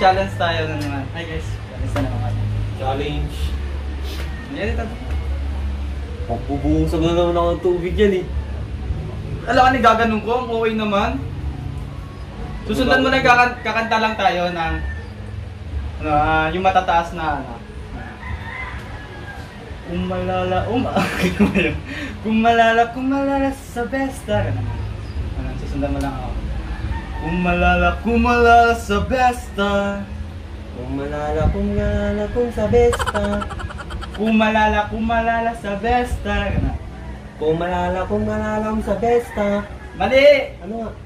Mag-challenge tayo na naman. Hi guys, challenge na naman. Challenge. Yan ito. Pagbubuhong sa naman ako ng tubig yan eh. Alam ka ni gaganong ko, ang okay naman. Susundan mo na kakanta lang tayo ng yung matataas na ano. Kumalala sa besta. Susundan mo lang ako. Kumalala sa besta. Kumalala sa besta. Kumalala sa besta. Kumalala sa besta. Mali! Ano nga?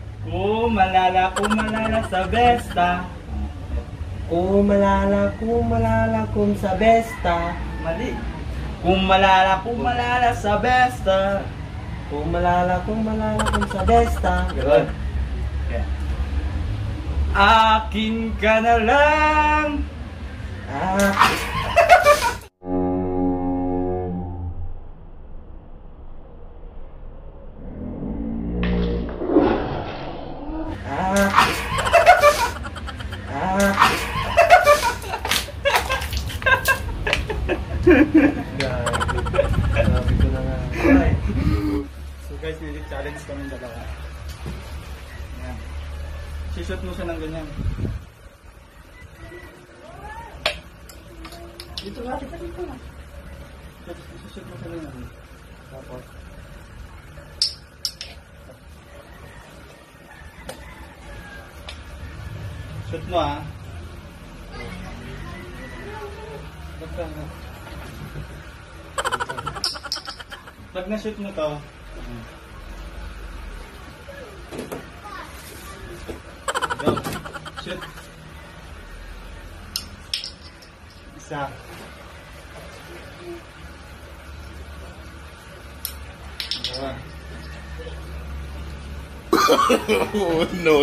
Kumalala sa besta. Kumalala sa besta. Mali. Kumalala sa besta. Kumalala sa besta. Good. Okay. Akin ka na lang. Grabe ko na nga. So guys, challenge kami dalawa. Yan. Sishoot mo siya ng ganyan. Dito nga, dito nga. Sishoot mo siya ng ganyan. Tapos. Shoot mo ah. Pag na-shoot mo to, go, shoot. Isa. Dalawa. No.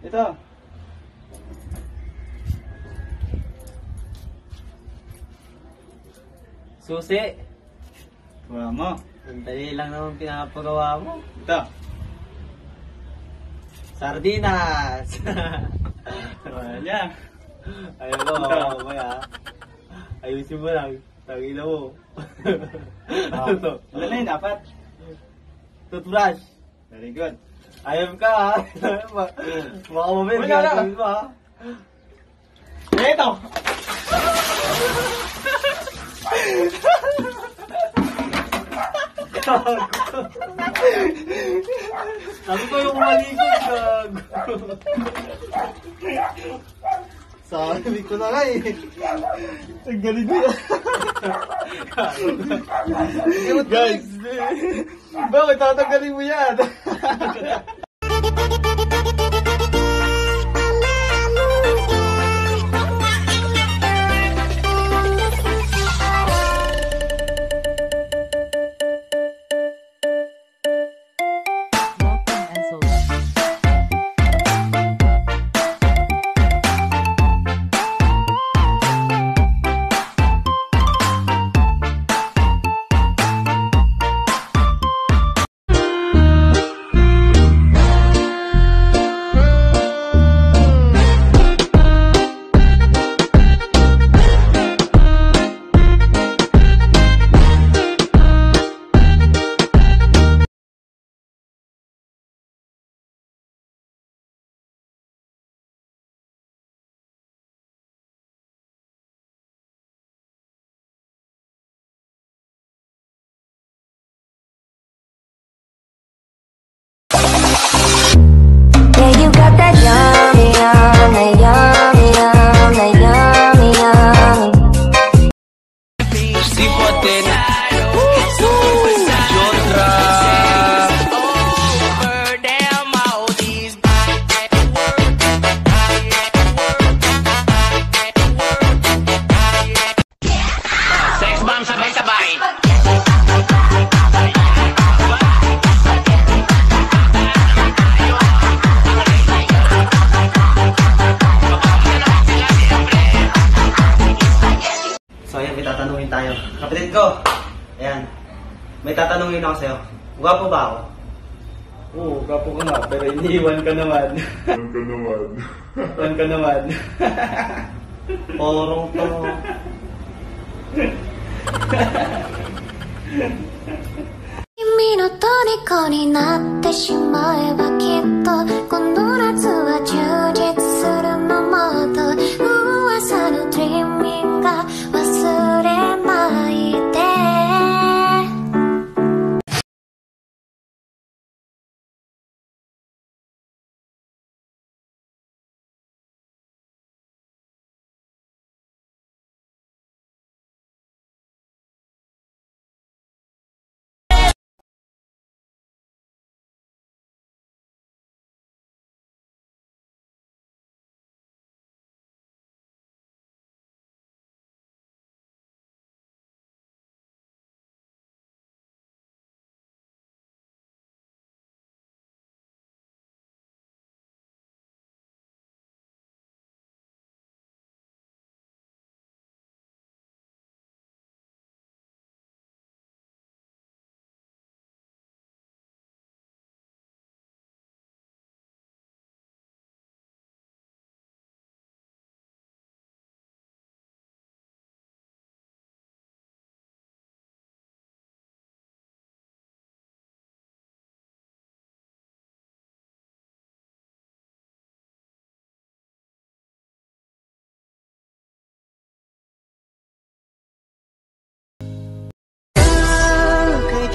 Ito. Susi. Gawa mo. Dali lang naman pinapagawa mo. Ito. Sardinas. Wala. Ayun mo, mamaya. Ayusin mo lang. Tangina mo. Ano to? Ano na yun? Apat? Toothbrush. Very good. Ayun ka ha. Baka mamaya Wala na. gagawin mo ha. Ito! Sabi ko yung malikot, gago. Sabi ko na nga eh. Ang galing mo yan. Guys, Bakit tatanggalin mo yan? tatanungin ako sa'yo. Gwapo ba ako? Oo, gapo ka nga, pero iniiwan ka naman. Iwan ka naman. Porong to. 君の虜になってしまえばきっとこの夏は充実するままと噂のドリーミングが忘れないで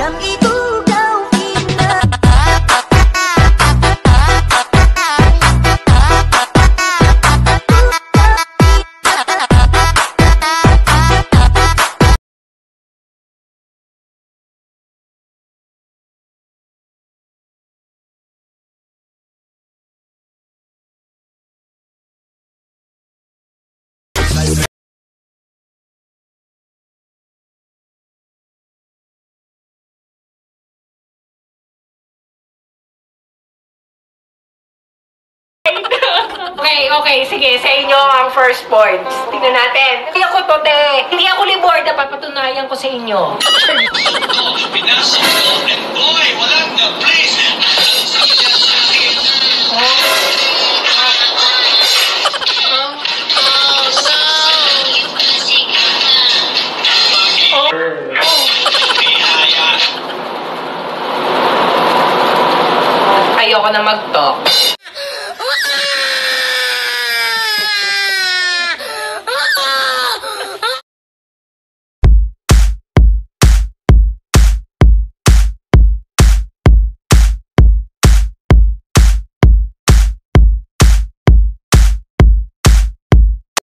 dan itu kau ingat Okay, sige. Sa inyo ang first points. Tingnan natin. Hindi ako to, te. Hindi ako libor. Dapat patunayan ko sa inyo. Pinasok ko, and boy, walang na, please. Sabi niya sa akin. Ayoko na mag-talk.